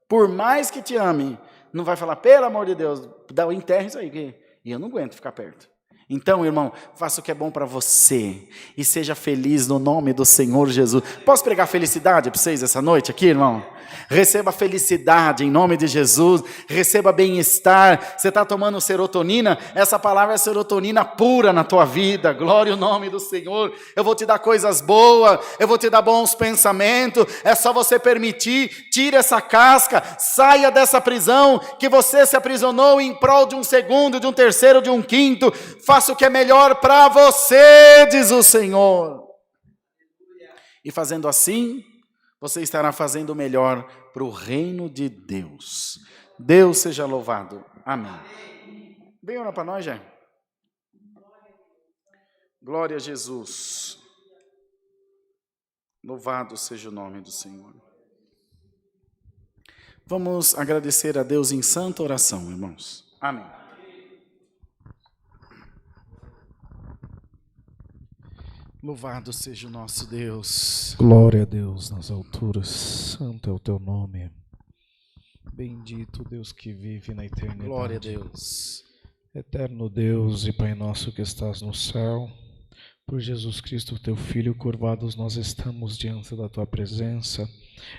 Por mais que te ame, não vai falar, pelo amor de Deus, enterra isso aí, e eu não aguento ficar perto. Então, irmão, faça o que é bom para você e seja feliz no nome do Senhor Jesus. Posso pregar felicidade para vocês essa noite aqui, irmão? receba felicidade em nome de Jesus, receba bem-estar. Você está tomando serotonina? Essa palavra é serotonina pura na tua vida, glória ao nome do Senhor. Eu vou te dar coisas boas, eu vou te dar bons pensamentos, é só você permitir. Tire essa casca, saia dessa prisão que você se aprisionou em prol de um segundo, de um terceiro, de um quinto. Faça o que é melhor para você, diz o Senhor. E fazendo assim, você estará fazendo o melhor para o reino de Deus. Deus seja louvado. Amém. Vem orar para nós, já. Glória a Jesus. Louvado seja o nome do Senhor. Vamos agradecer a Deus em santa oração, irmãos. Amém. Louvado seja o nosso Deus.
Glória a Deus nas alturas, santo é o teu nome. Bendito Deus que vive na eternidade.
Glória a Deus.
Eterno Deus e Pai nosso que estás no céu, por Jesus Cristo, teu Filho, curvados nós estamos diante da tua presença,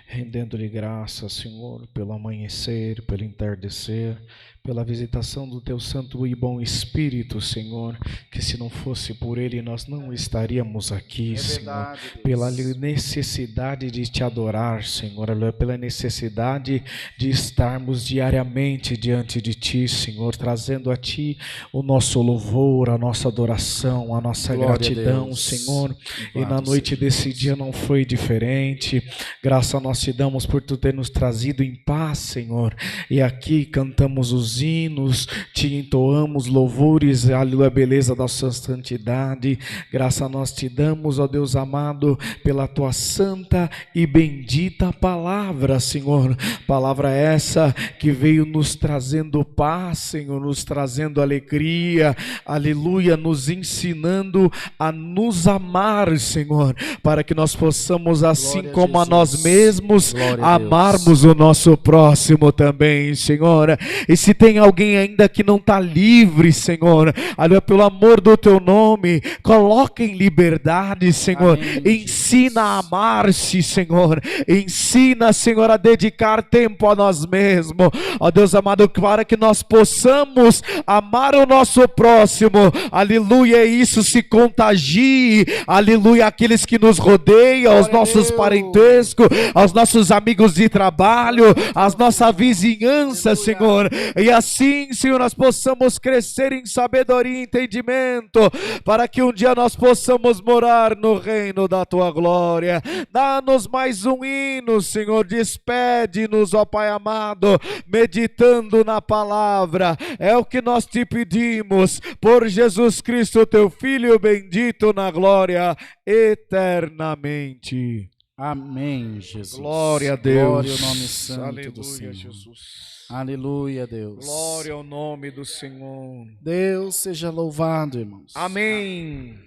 rendendo-lhe graças, Senhor, pelo amanhecer, pelo entardecer, pela visitação do teu santo e bom Espírito, Senhor, que se não fosse por ele nós não estaríamos aqui, Senhor, pela necessidade de te adorar, Senhor, pela necessidade de estarmos diariamente diante de ti, Senhor, trazendo a ti o nosso louvor, a nossa adoração, a nossa gratidão, Senhor, e na noite desse dia não foi diferente. Graça nós te damos por tu ter nos trazido em paz, Senhor, e aqui cantamos os hinos, te entoamos louvores, aleluia, beleza da sua santidade. Graça nós te damos, ó Deus amado, pela tua santa e bendita palavra, Senhor, palavra essa que veio nos trazendo paz, Senhor, nos trazendo alegria, aleluia, nos ensinando a nos amar, Senhor, para que nós possamos, assim
Glória
como a nós mesmos,
Glória a
amarmos o nosso próximo também, Senhor. E se tem alguém ainda que não está livre, Senhor, aleluia, pelo amor do teu nome, coloca em liberdade, Senhor.
Amém,
ensina a amar-se, Senhor. Ensina, Senhor, a dedicar tempo a nós mesmos, ó Deus amado, para que nós possamos amar o nosso próximo, aleluia, e isso se contagie, aleluia, aqueles que nos rodeiam, aos nossos parentescos, aos nossos amigos de trabalho, às nossa vizinhança, Senhor, e assim, Senhor, nós possamos crescer em sabedoria e entendimento, para que um dia nós possamos morar no reino da tua glória. Dá-nos mais um hino, Senhor, despede-nos, ó Pai amado, meditando na palavra, é o que nós te pedimos, por Jesus Cristo, teu Filho bendito na glória eternamente.
Amém, Jesus.
Glória a Deus.
Glória ao nome santo
Aleluia,
do Senhor.
Jesus.
Aleluia, Deus.
Glória ao nome do Senhor.
Deus seja louvado, irmãos.
Amém.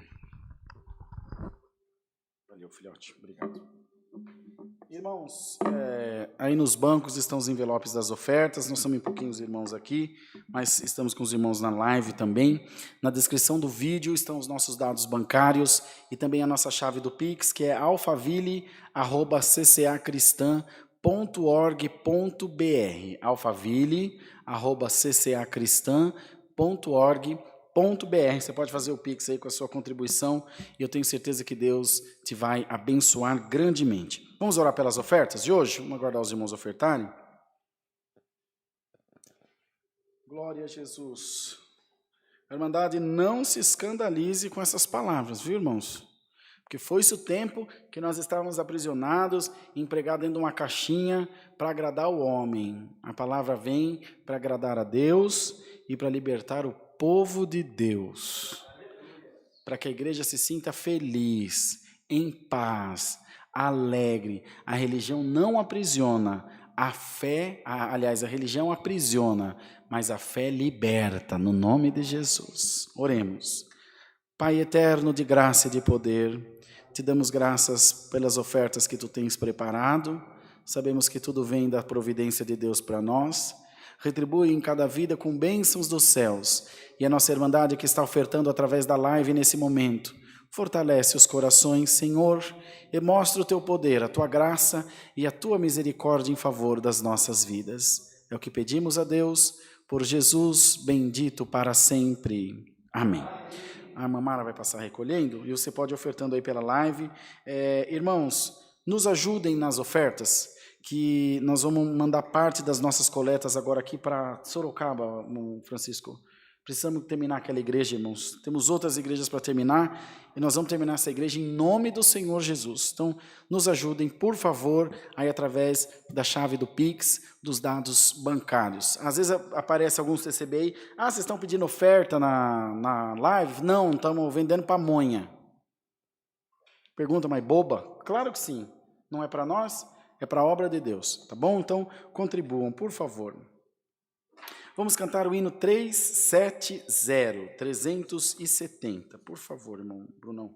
Valeu, filhote. Obrigado. Irmãos, aí nos bancos estão os envelopes das ofertas. Nós somos em pouquinhos irmãos aqui, mas estamos com os irmãos na live também. Na descrição do vídeo estão os nossos dados bancários e também a nossa chave do Pix, que é alfaville@ccacristã.org.br. alfaville@ccacristã.org.br. Você pode fazer o Pix aí com a sua contribuição e eu tenho certeza que Deus te vai abençoar grandemente. Vamos orar pelas ofertas de hoje? Vamos aguardar os irmãos ofertarem? Glória a Jesus. A Irmandade, não se escandalize com essas palavras, viu, irmãos? Porque foi-se o tempo que nós estávamos aprisionados, empregados dentro de uma caixinha para agradar o homem. A palavra vem para agradar a Deus e para libertar o povo de Deus, para que a igreja se sinta feliz, em paz, alegre. A religião não aprisiona, a fé, aliás, a religião aprisiona, mas a fé liberta, no nome de Jesus. Oremos. Pai eterno de graça e de poder, te damos graças pelas ofertas que tu tens preparado, sabemos que tudo vem da providência de Deus para nós. Retribui em cada vida com bênçãos dos céus. E a nossa Irmandade que está ofertando através da live nesse momento, Fortalece os corações, Senhor, e mostra o teu poder, a tua graça e a tua misericórdia em favor das nossas vidas. É o que pedimos a Deus, por Jesus bendito para sempre. Amém. A Mamara vai passar recolhendo e você pode ir ofertando aí pela live. Irmãos, nos ajudem nas ofertas, que nós vamos mandar parte das nossas coletas agora aqui para Sorocaba, Francisco. Precisamos terminar aquela igreja, irmãos. Temos outras igrejas para terminar e nós vamos terminar essa igreja em nome do Senhor Jesus. Então, nos ajudem, por favor, aí através da chave do Pix, dos dados bancários. Às vezes aparece alguns TCB aí, vocês estão pedindo oferta na live? Não, estamos vendendo pamonha. Pergunta mais boba? Claro que sim. Não é para nós, é para a obra de Deus, tá bom? Então, contribuam, por favor. Vamos cantar o hino 370. Por favor, irmão Brunão.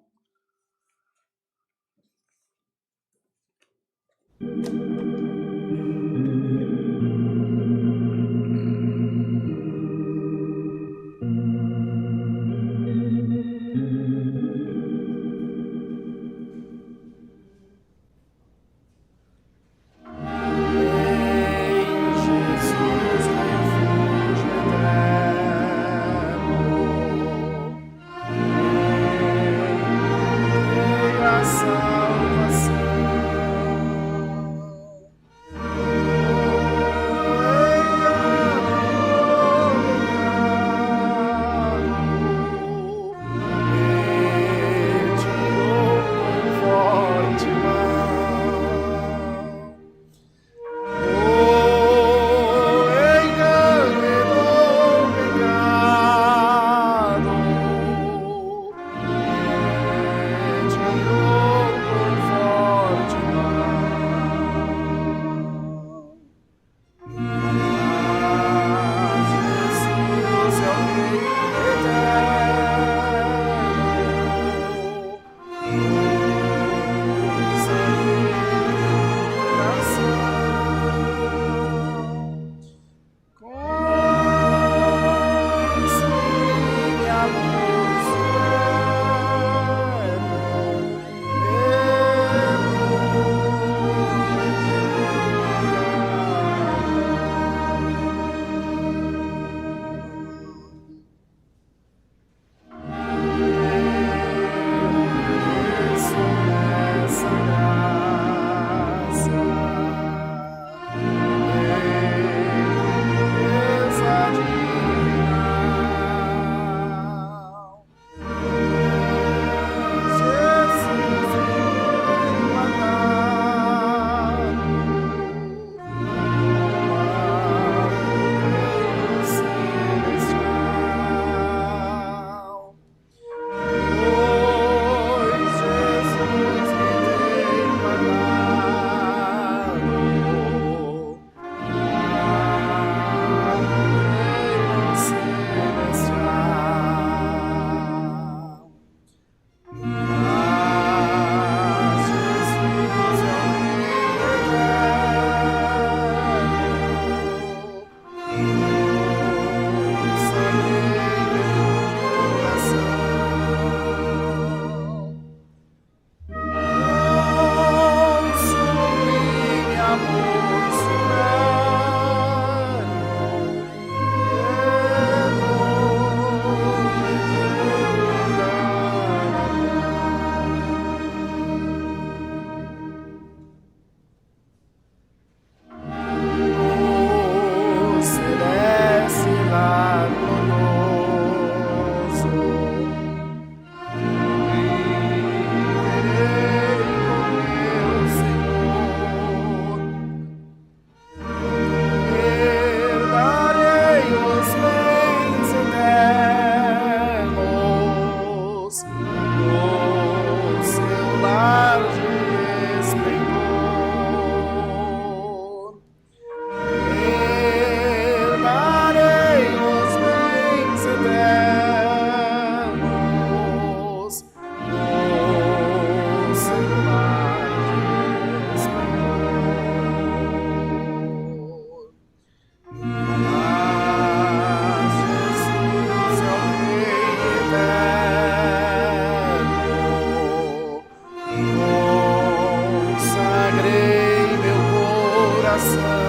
coração.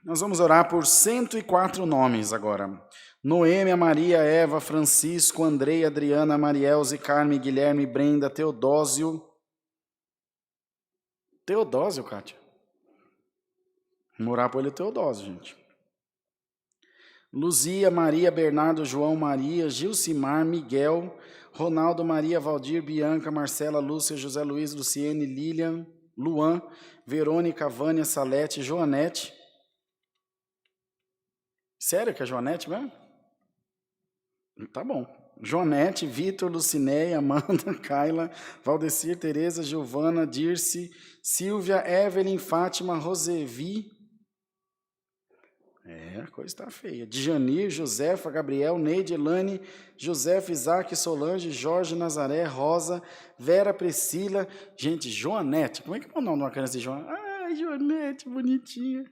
Nós vamos orar por 104 nomes agora. Noêmia, Maria, Eva, Francisco, Andrei, Adriana, Marielze, Carme, Guilherme, Brenda, Teodósio. Teodósio, Kátia? Vamos orar por ele, Teodósio, gente. Luzia, Maria, Bernardo, João, Maria, Gilcimar, Miguel, Ronaldo, Maria, Valdir, Bianca, Marcela, Lúcia, José Luiz, Luciene, Lilian, Luan, Verônica, Vânia, Salete, Joanete. Sério que é Joanete mesmo? Tá bom. Joanete, Vitor, Lucinéia, Amanda, Kaila, Valdecir, Tereza, Giovana, Dirce, Silvia, Evelyn, Fátima, Rosevi. A coisa está feia. Djanir, Josefa, Gabriel, Neide, Elane, Josefa, Isaac, Solange, Jorge, Nazaré, Rosa, Vera, Priscila. Gente, Joanete. Como é que é o nome de uma criança de Joanete? Ai, Joanete, bonitinha.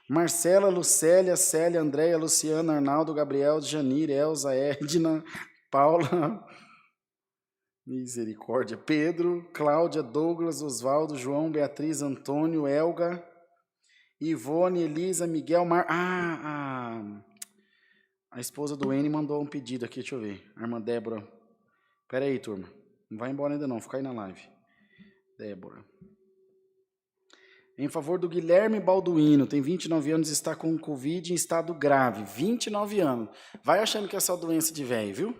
Marcela, Lucélia, Célia, Andréia, Luciana, Arnaldo, Gabriel, Janir, Elza, Edna, Paula, misericórdia, Pedro, Cláudia, Douglas, Osvaldo, João, Beatriz, Antônio, Elga, Ivone, Elisa, Miguel, a esposa do N mandou um pedido aqui, deixa eu ver. A irmã Débora. Pera aí, turma. Não vai embora ainda não, fica aí na live. Débora. Em favor do Guilherme Balduino, tem 29 anos e está com Covid em estado grave. 29 anos. Vai achando que é só doença de velho, viu?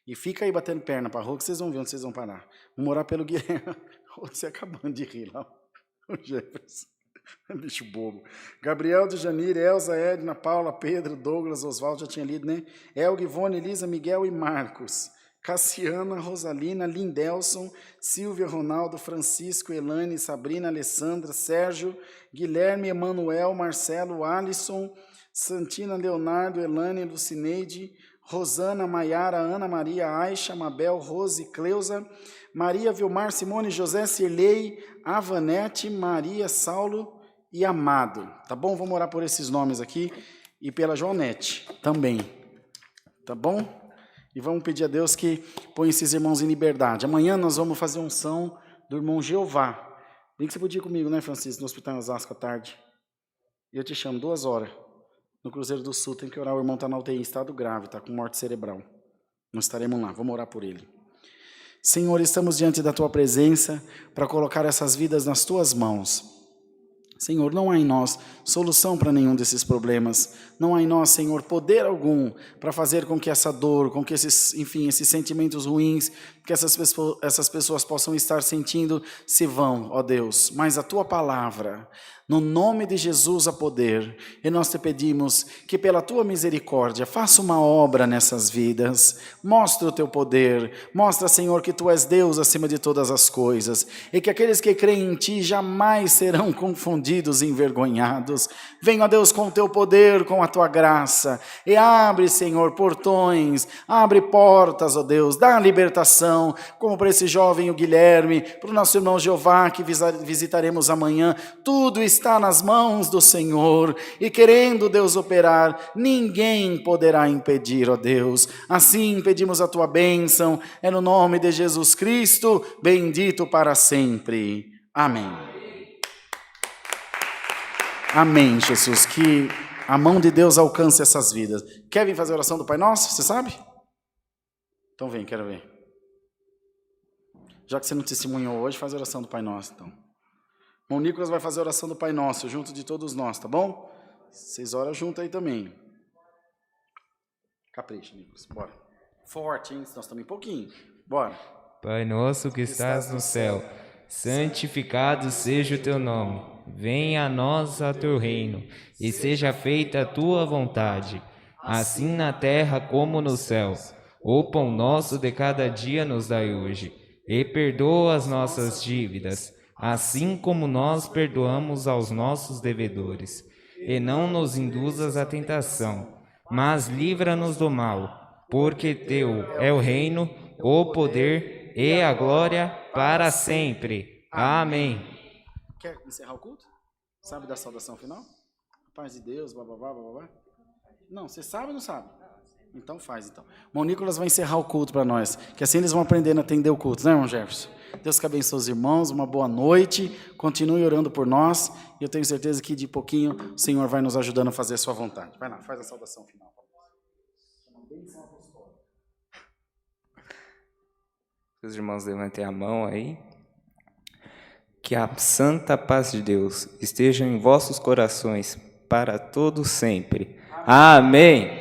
E fica aí batendo perna para a rua que vocês vão ver onde vocês vão parar. Vamos orar pelo Guilherme. Você acabando de rir lá. O Jefferson. Bicho bobo. Gabriel, de Janir, Elza, Edna, Paula, Pedro, Douglas, Oswaldo, já tinha lido, né? Elga, Ivone, Elisa, Miguel e Marcos. Cassiana, Rosalina, Lindelson, Silvia, Ronaldo, Francisco, Elane, Sabrina, Alessandra, Sérgio, Guilherme, Emanuel, Marcelo, Alisson, Santina, Leonardo, Elane, Lucineide, Rosana, Maiara, Ana Maria, Aixa, Mabel, Rose, Cleusa, Maria, Vilmar, Simone, José, Cirlei, Avanete, Maria, Saulo e Amado. Tá bom? Vamos orar por esses nomes aqui e pela Joanete também. Tá bom? E vamos pedir a Deus que põe esses irmãos em liberdade. Amanhã nós vamos fazer unção do irmão Jeová. Bem que você podia ir comigo, né, Francisco, no Hospital Osasco à tarde. E eu te chamo 2 horas. No Cruzeiro do Sul, tem que orar. O irmão está na UTI em estado grave, está com morte cerebral. Nós estaremos lá, vamos orar por ele. Senhor, estamos diante da Tua presença para colocar essas vidas nas Tuas mãos. Senhor, não há em nós solução para nenhum desses problemas. Não há em nós, Senhor, poder algum para fazer com que essa dor, com que esses sentimentos ruins, que essas pessoas possam estar sentindo, se vão, ó Deus. Mas a Tua palavra, no nome de Jesus, há poder. E nós te pedimos que pela Tua misericórdia, faça uma obra nessas vidas. Mostra o Teu poder. Mostra, Senhor, que Tu és Deus acima de todas as coisas. E que aqueles que creem em Ti jamais serão confundidos e envergonhados. Venha, ó Deus, com o Teu poder, com a Tua graça. E abre, Senhor, portões. Abre portas, ó Deus. Dá a libertação, como para esse jovem, o Guilherme, para o nosso irmão Jeová, que visitaremos amanhã. Tudo está nas mãos do Senhor, e querendo Deus operar, ninguém poderá impedir, ó Deus. Assim pedimos a Tua bênção, é no nome de Jesus Cristo, bendito para sempre. Amém. Amém, Jesus, que a mão de Deus alcance essas vidas. Quer vir fazer a oração do Pai Nosso, você sabe? Então vem, quero ver. Já que você não testemunhou hoje, faz a oração do Pai Nosso, então. O irmão Nicolas vai fazer a oração do Pai Nosso, junto de todos nós, tá bom? Vocês oram junto aí também. Capricha, Nicolas, bora. Forte, hein? Nós também pouquinho. Bora.
Pai nosso que estás no céu, santificado seja o teu nome. Venha a nós o teu reino, e seja feita a tua vontade, assim na terra como no céu. O pão nosso de cada dia nos dai hoje, e perdoa as nossas dívidas, assim como nós perdoamos aos nossos devedores. E não nos induzas à tentação, mas livra-nos do mal, porque teu é o reino, o poder e a glória para sempre. Amém.
Quer encerrar o culto? Sabe da saudação final? Paz de Deus, bababá, bababá. Não, você sabe ou não sabe? Então faz, então. O Nicolas vai encerrar o culto para nós, que assim eles vão aprendendo a atender o culto, né, irmão Jefferson? Deus que abençoe os irmãos, uma boa noite, continue orando por nós, e eu tenho certeza que de pouquinho o Senhor vai nos ajudando a fazer a sua vontade. Vai lá, faz a saudação final.
Os irmãos levantem a mão aí. Que a santa paz de Deus esteja em vossos corações para todos sempre. Amém.